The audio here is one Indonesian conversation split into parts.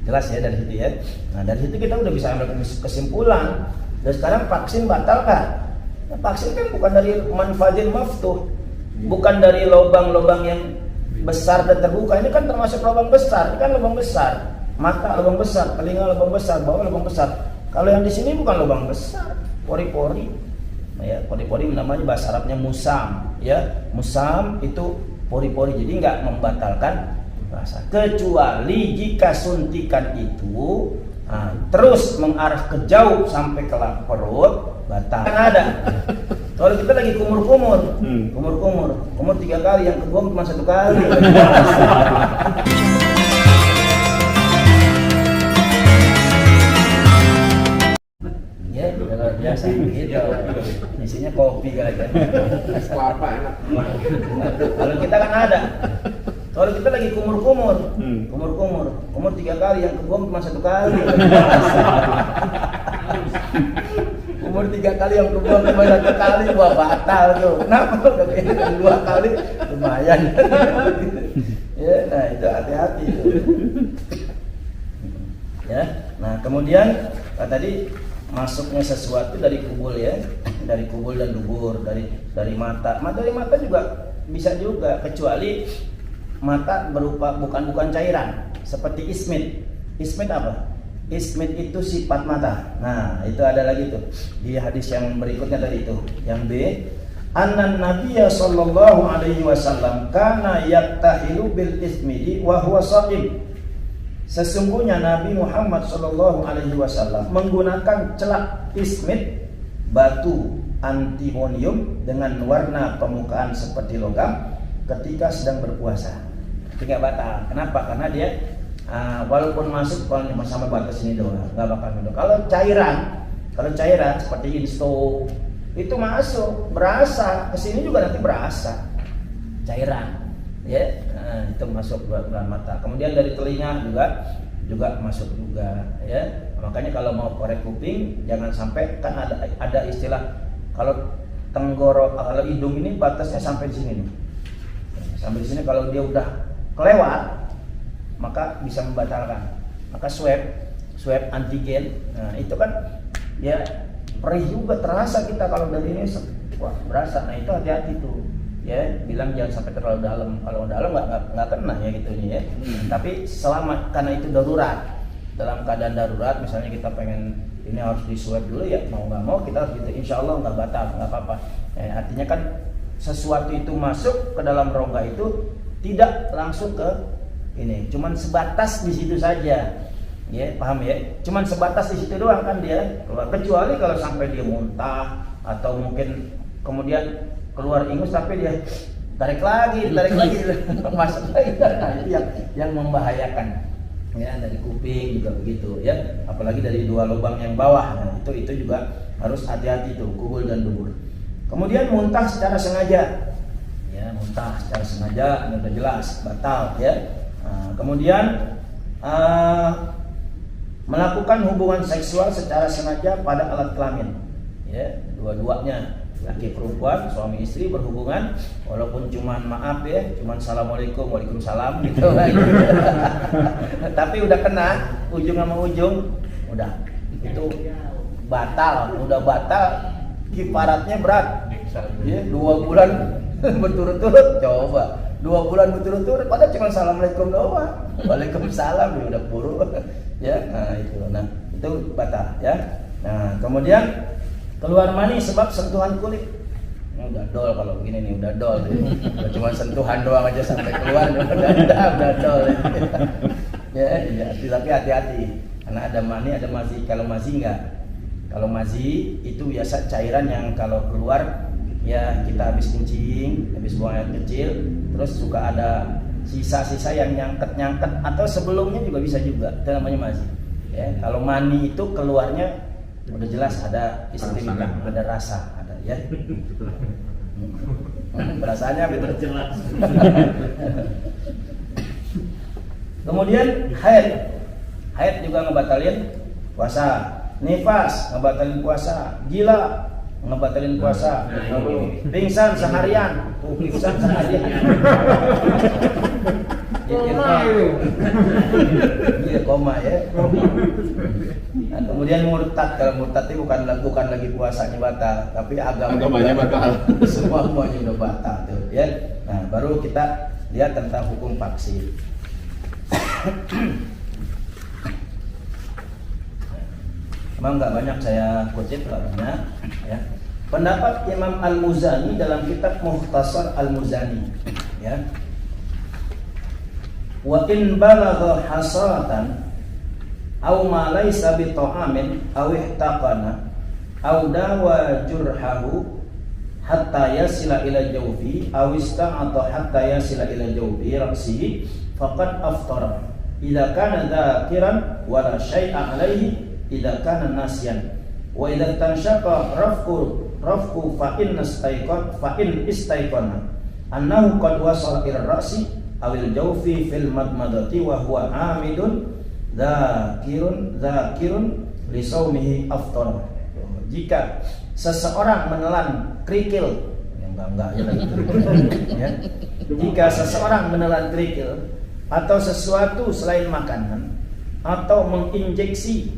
Jelas ya dari situ ya. Nah dari situ kita udah bisa ambil kesimpulan. Dan sekarang vaksin batal kan? Nah, vaksin kan bukan dari manfaatin maftuh, bukan dari lubang-lubang yang besar dan terbuka. Ini kan termasuk lubang besar, ini kan lubang besar. Mata lubang besar, telinga lubang besar, bawah lubang besar. Kalau yang di sini bukan lubang besar, pori-pori. Nah, ya, pori-pori namanya bahasa Arabnya musam, ya. Musam itu pori-pori, jadi nggak membatalkan puasa. Kecuali jika suntikan itu terus mengarah ke jauh sampai ke perut, batal. Kan ada. Kalau kita lagi kumur-kumur, kumur 3 kali, yang kebuang cuma 1 kali. Ya, luar biasa gitu. Isinya kopi kali kan. Es kelapa enak. Kalau kita kan ada. Kalau kita lagi kumur 3 kali, yang kebuang cuma 1 kali. Umur 3 kali yang kebuang cuma 1 kali, wah batal tuh. Kenapa? Udah keingetan 2 kali, lumayan. Ya, nah itu hati-hati. Ya, nah kemudian tadi masuknya sesuatu dari kubul ya, dari kubul dan dubur, dari mata. Dari mata juga bisa juga, kecuali mata berupa bukan cairan seperti ismit. Ismit apa? Ismit itu sifat mata. Nah, itu ada lagi tuh di hadis yang berikutnya tadi itu. Yang B, annan nabiyya sallallahu alaihi wasallam kana yaktahilu bil ismidi wa huwa sha'im. Sesungguhnya Nabi Muhammad sallallahu alaihi wasallam menggunakan celak ismit, batu antimonium dengan warna permukaan seperti logam ketika sedang berpuasa. Tidak batal. Kenapa? Karena dia walaupun masuk kalau cuma sampai batas ini doang, nggak bakal minum. Kalau cairan seperti insto itu masuk, berasa kesini juga nanti berasa cairan, ya. Nah, itu masuk ke dalam mata. Kemudian dari telinga juga masuk juga, ya. Makanya kalau mau korek kuping jangan sampai, kan ada istilah kalau tenggorok, kalau hidung ini batasnya sampai di sini nih. Sampai di sini, kalau dia udah kelewat maka bisa membatalkan. Maka swab antigen, nah itu kan ya perih juga, terasa kita kalau dari ini wah berasa. Nah itu hati-hati tuh ya, bilang jangan sampai terlalu dalam. Kalau dalam nggak kena ya gitu nih ya. Tapi selama, karena itu darurat, dalam keadaan darurat misalnya kita pengen ini harus di swab dulu ya, mau nggak mau kita harus gitu, insya Allah nggak batal, nggak apa-apa. Artinya kan sesuatu itu masuk ke dalam rongga itu tidak langsung ke ini, cuman sebatas di situ saja, ya paham ya? Cuman sebatas di situ doang kan dia keluar. Kecuali kalau sampai dia muntah atau mungkin kemudian keluar ingus tapi dia tarik lagi masuk lagi. Nah itu yang membahayakan. Ya dari kuping juga begitu ya, apalagi dari 2 lubang yang bawah. Nah itu juga harus hati-hati tuh, kubul dan dubur. Kemudian muntah secara sengaja, ya muntah secara sengaja ini udah jelas batal ya. Kemudian melakukan hubungan seksual secara sengaja pada alat kelamin, ya dua-duanya, laki perempuan, suami istri berhubungan, walaupun cuman maaf ya, cuman assalamualaikum, waalaikumsalam gitu. Tapi udah kena ujung sama ujung, udah itu udah batal, kifaratnya berat. Ya, 2 bulan berturut-turut, coba 2 bulan berturut-turut, padahal cuma assalamualaikum doang, waalaikumsalam, ya udah puru, ya. Nah itu batal ya. Nah kemudian keluar mani sebab sentuhan kulit. Udah dol kalau begini nih, udah dol. Udah cuma sentuhan doang aja sampai keluar, udah dol. Ya, tapi hati-hati, karena ada mani, ada mazi. Kalau mazi enggak. Kalau mazi itu biasa cairan yang kalau keluar ya kita habis kencing, habis buang air kecil, terus suka ada sisa-sisa yang nyangket atau sebelumnya juga bisa juga, itu namanya mazi. Ya, kalau mani itu keluarnya udah jelas ada istimewa, ada rasa, ada ya. Rasanya betul jelas. Kemudian haid juga ngebatalin puasa, nifas ngebatalin puasa, gila ngebatalin puasa, pingsan seharian, pingsan seharian. Iya, koma ya. Nah, kemudian murtad. Kalau murtad itu bukan lagi puasanya batal, tapi agamanya batal. Semuanya udah batal tuh ya. Nah, baru kita lihat tentang hukum vaksin. Memang nggak banyak saya kutip, nggak banyak ya. Pendapat Imam Al-Muzani dalam kitab Mukhtasar Al-Muzani ya. Wa in balagha hasatan aw ma laysa bi ta'amin aw ihtaqana aw dawa jurhahu hatta yasila ila jawfi aw ista'ata hatta yasila ila jawfi ra'sihi faqad aftara idza kana dhakiran wa la syai'a alaihi idza kana nasyan wa idza tanshaqa rafqu fa in istayqana annahu qad wasala ila ra'si awil jawfi fil madmadati wa huwa amidun dzakirun li saumihi aftar. Jika seseorang menelan kerikil, enggak ya lagi ya. Jika seseorang menelan kerikil atau sesuatu selain makanan atau menginjeksi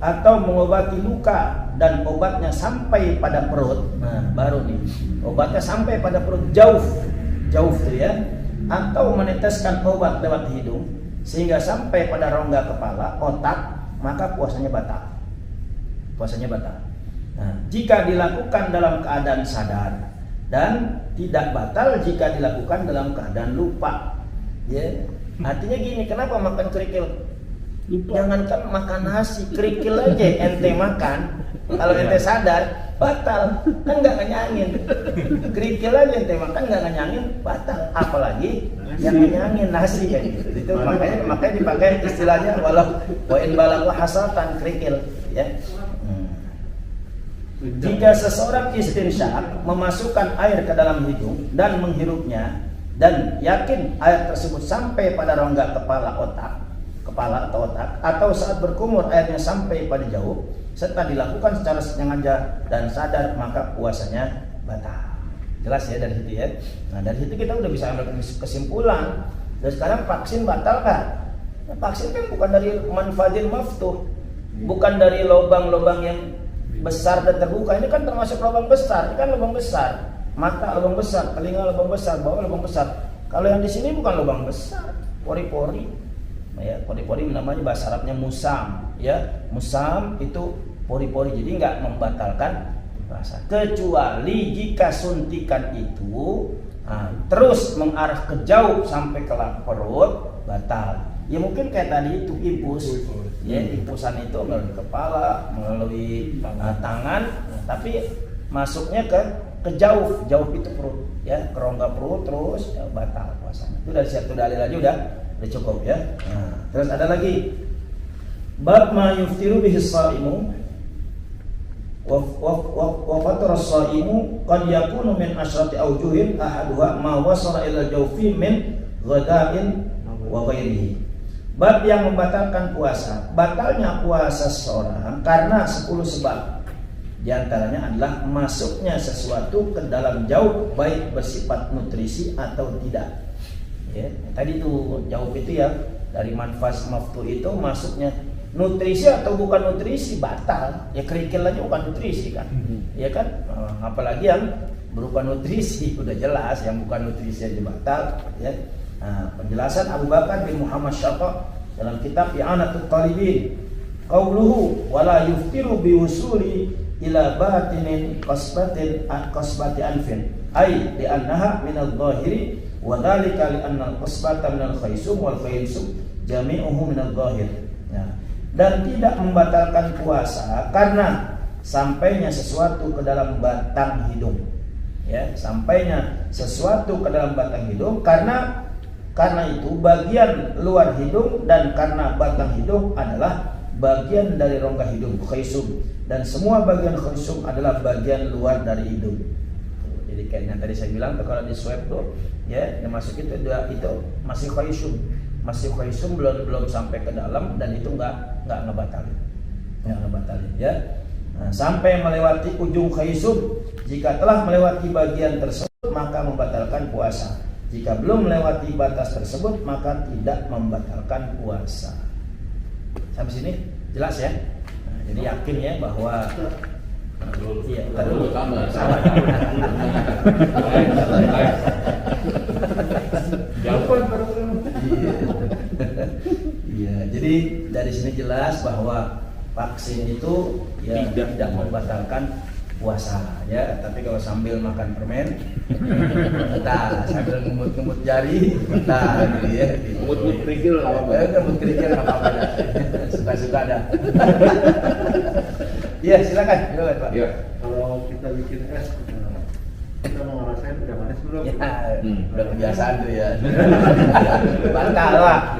atau mengobati luka dan obatnya sampai pada perut, nah baru nih obatnya sampai pada perut, jauh tuh ya, atau meneteskan obat lewat hidung sehingga sampai pada rongga kepala, otak, maka puasanya batal. Nah, jika dilakukan dalam keadaan sadar dan tidak batal jika dilakukan dalam keadaan lupa. Ya, artinya gini, kenapa makan kerikil? Jangankan makan nasi, kerikil aja ente makan, kalau ente sadar batal, kan nggak ngenyangin. Kerikil aja ente makan nggak ngenyangin, batal. Apalagi yang ngenyangin nasi kayak gitu. Itu makanya dipakai istilahnya walau wa in balagha hasatan kerikil ya. Jika seseorang istinsyak memasukkan air ke dalam hidung dan menghirupnya dan yakin air tersebut sampai pada rongga kepala atau otak, atau saat berkumur airnya sampai pada jauh serta dilakukan secara sengaja dan sadar, maka puasanya batal. Jelas ya dari situ ya. Nah, dari situ kita udah bisa ambil kesimpulan. Dan sekarang vaksin batal kan? Nah, vaksin kan bukan dari manfaatin maftuh, bukan dari lubang-lubang yang besar dan terbuka. Ini kan termasuk lubang besar. Ini kan lubang besar. Mata lubang besar, telinga lubang besar, bawah lubang besar. Kalau yang di sini bukan lubang besar, pori-pori. Ya, pori-pori namanya bahasa Arabnya musam. Ya, musam itu pori-pori. Jadi nggak membatalkan puasa. Kecuali jika suntikan itu terus mengarah ke jauh sampai ke perut, batal. Ya mungkin kayak tadi itu infus. Ya, infusan itu melalui kepala, melalui tangan, tapi masuknya ke jauh itu perut, ya, ke rongga perut terus ya, batal puasanya. Itu dari satu dalil aja udah cukup ya. Nah, terus ada lagi bab ma yuftiru bihi shaimu wa fatara shaimu qad yakunu min asyrati awjuhin ahaduha ma wasala ila jawfi min ghadain wa ghairihi. Bab yang membatalkan puasa. Batalnya puasa seseorang karena 10 sebab. Di antaranya adalah masuknya sesuatu ke dalam jauh, baik bersifat nutrisi atau tidak. Ya, tadi itu jauh itu ya, dari manfaat maftu itu masuknya nutrisi atau bukan nutrisi batal. Ya kerikil aja bukan nutrisi kan. Ya kan? Apalagi yang berupa nutrisi udah jelas, yang bukan nutrisi aja batal ya. Nah, penjelasan Abu Bakar bin Muhammad Syata dalam kitab I'anatul Talibin, qauluhu wala yuftiru biwusuli ila batinin qasbati anfin ay li annaha min adh-dhahiri wa dhalika li anna al-qasbata min al-khaysum wal khaysum jami'uhu min adh-dhahir. Dan tidak membatalkan puasa karena sampainya sesuatu ke dalam batang hidung. Ya, sampainya sesuatu ke dalam batang hidung karena itu bagian luar hidung dan karena batang hidung adalah bagian dari rongga hidung, khaysum, dan semua bagian khaysum adalah bagian luar dari hidung. Jadi kayaknya tadi saya bilang tuh kalau di swab tuh ya yang masuk itu masih khaysum belum sampai ke dalam dan itu nggak ngebatalin ya. Nah, sampai melewati ujung khaysum, jika telah melewati bagian tersebut maka membatalkan puasa. Jika belum melewati batas tersebut maka tidak membatalkan puasa. Sampai sini jelas ya? Nah, jadi yakin ya bahwa iya, dulu sama. Iya, jadi dari sini jelas bahwa vaksin itu ya tidak membatalkan puasa ya, tapi kalau sambil makan permen, entah sambil ngemut-ngemut jari, entah gitu ya. Ngemut kerikil apa? Ngemut kerikil apa-apa dah. Suka-suka dah. Iya, silakan Pak. Ya. Kalau kita bikin es, kita mau ngerasain udah manis belum? Ya, udah kebiasaan tuh ya. Batal lah.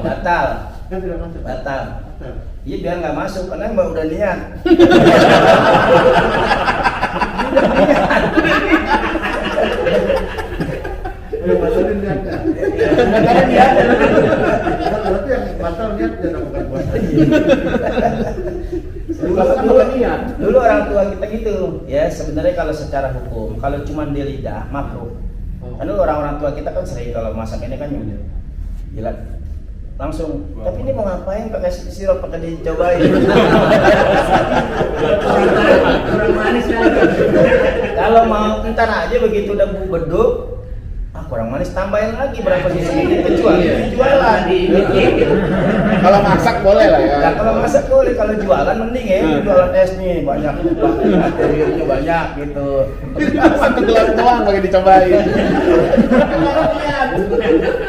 Batal. Kan tidak masuk. Batal. Iya biar nggak masuk karena mbak udah niat. Batalin niat. Batalin niat. Berarti yang batal niat jangan bukan puasa. Dulu orang tua kita gitu ya, sebenarnya kalau secara hukum kalau cuma di lidah makruh. Karena orang-orang tua kita kan sering kalau masak ini kan gila langsung, tapi ini mau ngapain pakai sirup, pakai dicobain. Kurang manis lagi. Kalau mau ntar aja begitu udah beduk, kurang manis tambahin lagi berapa sih itu jualan. Kalau masak boleh lah ya. Nah, kalau masak boleh, kalau jualan mending ya jualan es nih banyak, materialnya banyak gitu. Satu gelas doang lagi dicobain.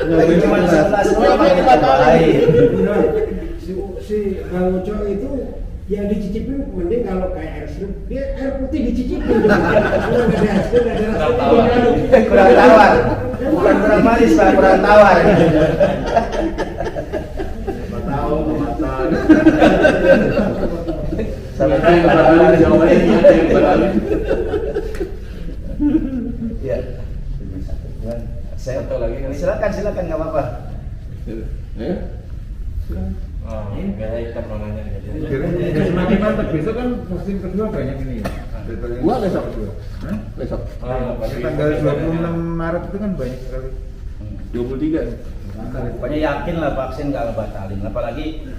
Lagi cuma 11 orang lagi dicobain. Si Bang Uco itu yang dicicipin mending kalau kayak air sirup, dia air putih dicicipin. Kurang tawar. Bukan kurang manis, Pak, kurang tawar. Sampai beralih jawabannya yang beralih. Iya. Saya tahu lagi. Silakan nggak apa-apa. Ya. Oh, enggak hitam namanya. Semakin mantap, besok kan vaksin kedua banyak ini ya. Gua besok. Besok. Tanggal 26 Maret itu kan banyak sekali. 23. Pokoknya yakin lah vaksin nggak batalin. Apalagi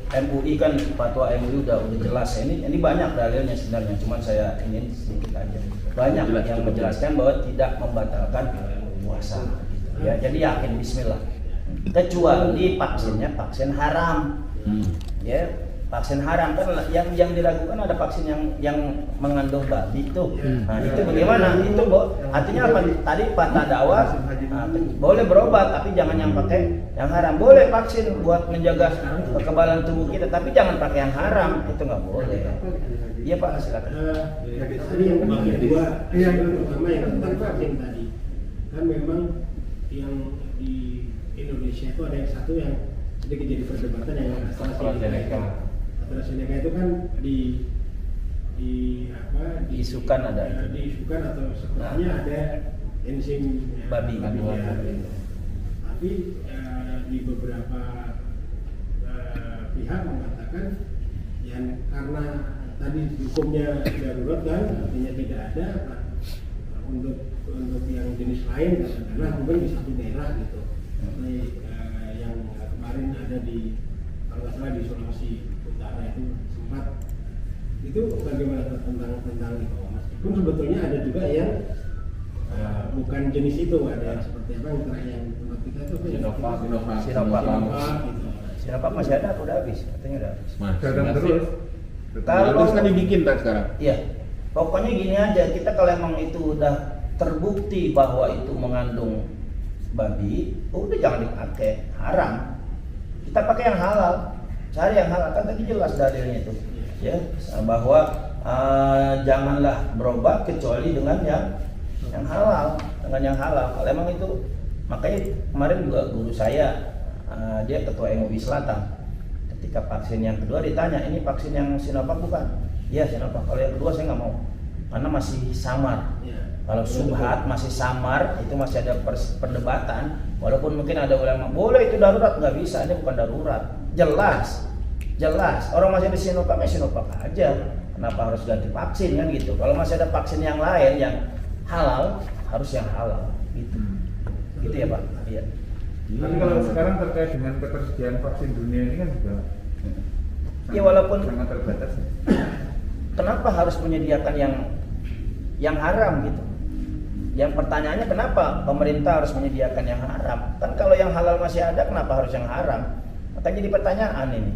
MUI kan, fatwa MUI udah jelas. Ini banyak dalilnya sebenarnya. Cuman saya ingin sedikit aja. Banyak yang menjelaskan bahwa tidak membatalkan puasa. Gitu. Ya, jadi yakin Bismillah. Kecuali vaksinnya vaksin haram. Ya, vaksin haram kan yang diragukan ada vaksin yang mengandung babi itu. Nah, itu bagaimana? Itu artinya apa? Tadi Pak Tadawa boleh berobat tapi jangan yang pakai yang haram. Boleh vaksin buat menjaga kekebalan tubuh kita tapi jangan pakai yang haram, itu nggak boleh. Iya Pak, silakan. Tadi yang kedua, yang pertama yang tentang vaksin tadi, kan memang yang di Indonesia itu ada yang satu yang sedikit jadi perdebatan yang AstraZeneca. AstraZeneca itu kan diisukan ada diisukan atau sebenarnya ada enzim babi. Tapi di beberapa pihak mengatakan yang karena tadi hukumnya darurat kan artinya tidak ada untuk yang jenis lain karena mungkin di satu daerah gitu. Yang kemarin ada di kalau nggak salah di Sulawesi Utara itu sempat itu bagaimana tentang itu meskipun sebetulnya ada juga yang bukan jenis itu, ada yang seperti apa yang tempat kita itu Sinovac masih ada, udah habis, katanya udah habis. Dagang terus. Kalau kan dibikin kan sekarang. Iya, pokoknya gini aja, kita kalau emang itu udah terbukti bahwa itu mengandung babi, udah jangan dipakai, haram. Kita pakai yang halal, cari yang halal, kan tadi jelas dalilnya itu, ya bahwa janganlah berobat kecuali dengan yang halal, Kalau emang itu, makanya kemarin juga guru saya, dia ketua MUI Selatan, ketika vaksin yang kedua ditanya, ini vaksin yang Sinovac bukan? Iya Sinovac. Kalau yang kedua saya nggak mau, karena masih samar. Kalau subhat masih samar, itu masih ada perdebatan. Walaupun mungkin ada ulama boleh itu darurat, nggak bisa, ini bukan darurat. Jelas. Orang masih di Sinovac, Sinovac aja. Kenapa harus ganti vaksin kan gitu? Kalau masih ada vaksin yang lain yang halal, harus yang halal. gitu. Gitu ya Pak. Iya. Tapi kalau sekarang terkait dengan ketersediaan vaksin dunia ini kan juga Ya walaupun sangat terbatas. kenapa harus menyediakan yang haram gitu? Yang pertanyaannya kenapa pemerintah harus menyediakan yang haram? Kan kalau yang halal masih ada, kenapa harus yang haram? Maka jadi pertanyaan ini.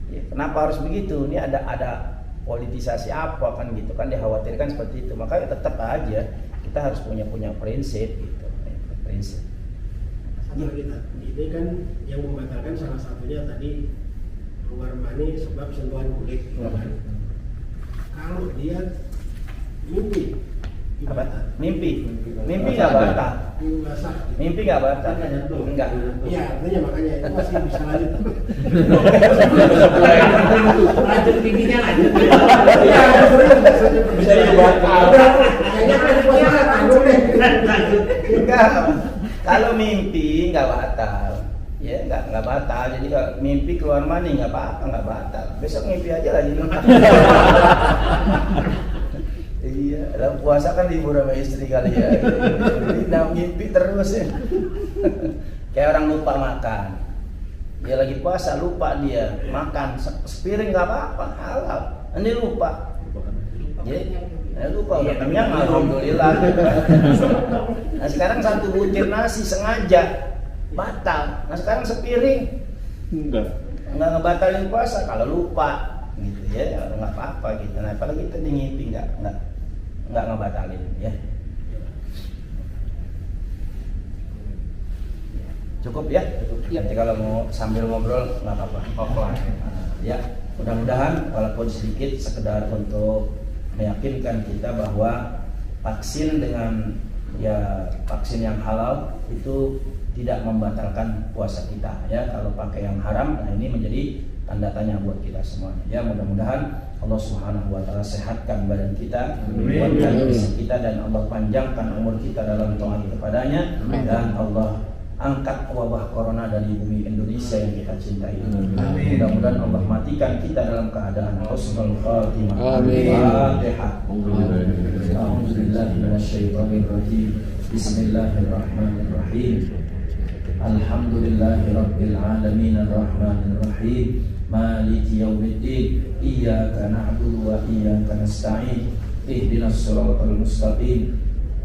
Ya, kenapa harus begitu? Ini ada politisasi apa kan gitu kan, dikhawatirkan seperti itu. Maka tetap aja kita harus punya prinsip gitu. Prinsip. Satu lagi, ini kan yang membatalkan salah satunya tadi keluar mani sebab sentuhan kulit. Kalau dia mimpi Apa? Mimpi nggak batal. minggu basah gitu. Mimpi nggak batal. Enggak. Iya, artinya makanya itu masih bisa lanjut. Lanjut mimpinya lanjut. Iya, Bisa dibatal. kayaknya kan puasa tanggung deh. Enggak. Kalau mimpi nggak batal. Ya nggak batal. Jadi kalau mimpi keluar mani nggak apa-apa, nggak batal. Besok mimpi aja lagi. Iya, dalam puasa kan libur sama istri kali ya. Nah, mimpi terus ya. Kayak orang lupa makan. Dia lagi puasa lupa dia makan sepiring nggak apa-apa, halal. Ini lupa. Jadi lupa udah kenyang alhamdulillah. Nah sekarang satu butir nasi sengaja batal. Nah sekarang sepiring Enggak. nggak ngebatalin puasa kalau lupa gitu ya, nggak apa-apa gitu. Nah apalagi kita di ngimpi nggak ngebatalin ya. Cukup ya? Nanti kalau mau sambil ngobrol nggak apa-apa. Offline. Ya, mudah-mudahan walaupun sedikit sekedar untuk meyakinkan kita bahwa vaksin dengan vaksin yang halal itu tidak membatalkan puasa kita ya. Kalau pakai yang haram, nah ini menjadi tanda tanya buat kita semuanya. Ya, mudah-mudahan Allah Subhanahu wa taala sehatkan badan kita, kuatkan fisik kita, dan Allah panjangkan umur kita dalam taat kepadanya, dan Allah angkat wabah corona dari bumi Indonesia yang kita cintai. Mudah-mudahan Allah matikan kita dalam keadaan husnul khatimah. Fatihah. A'udzubillahi minasyaitonirrajim. Bismillahirrahmanirrahim. Alhamdulillahirabbil alamin arrahmanir rahim. Maliki yaumiddin. Iyyaka na'budu wa iyyaka nasta'in. Ihdinas siratal mustaqim.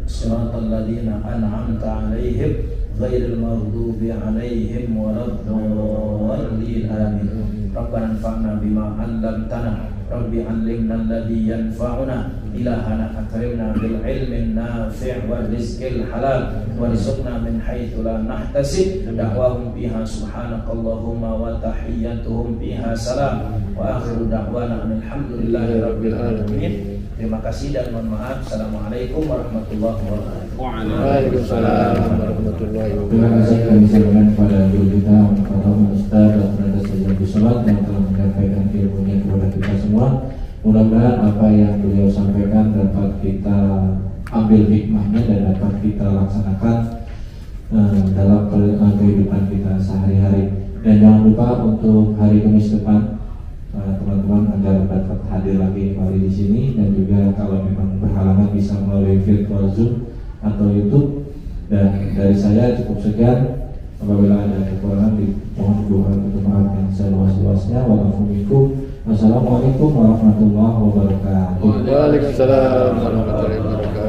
Siratal ladzina an'amta 'alaihim ghairil maghdubi 'alaihim waladdallin. Amin. Rabbana anfa'na bima 'allamtana. Rabbi 'allimna alladhi yanfa'una. Ilahana akrimna bil ilmin nafi' wal rizqil halal warzuqna min haitsu la nahtasib. Da'wahum fiha subhanakallahumma wa tahiyyatuhum fiha salam wa akhiru da'wana alhamdulillahi rabbil alamin. Terima kasih dan mohon maaf. Assalamualaikum warahmatullahi wabarakatuh. Waalaikumsalam warahmatullahi Terima kasih kami sampaikan kepada guru kita, kepada Ustaz dan tenaga saja sholat yang telah menyampaikan ilmunya kepada kita semua. Mudah-mudahan apa yang beliau sampaikan dapat kita ambil hikmahnya dan dapat kita laksanakan dalam kehidupan kita sehari-hari. Dan jangan lupa untuk hari Kamis depan teman-teman agar dapat hadir lagi kembali di sini, dan juga kalau memang berhalangan bisa melalui virtual Zoom atau YouTube. Dan dari saya cukup sekian. Apabila ada kekurangan mohon doa untuk maaf yang seluas-luasnya. Wassalamualaikum warahmatullahi wabarakatuh. Waalaikumsalam warahmatullahi wabarakatuh.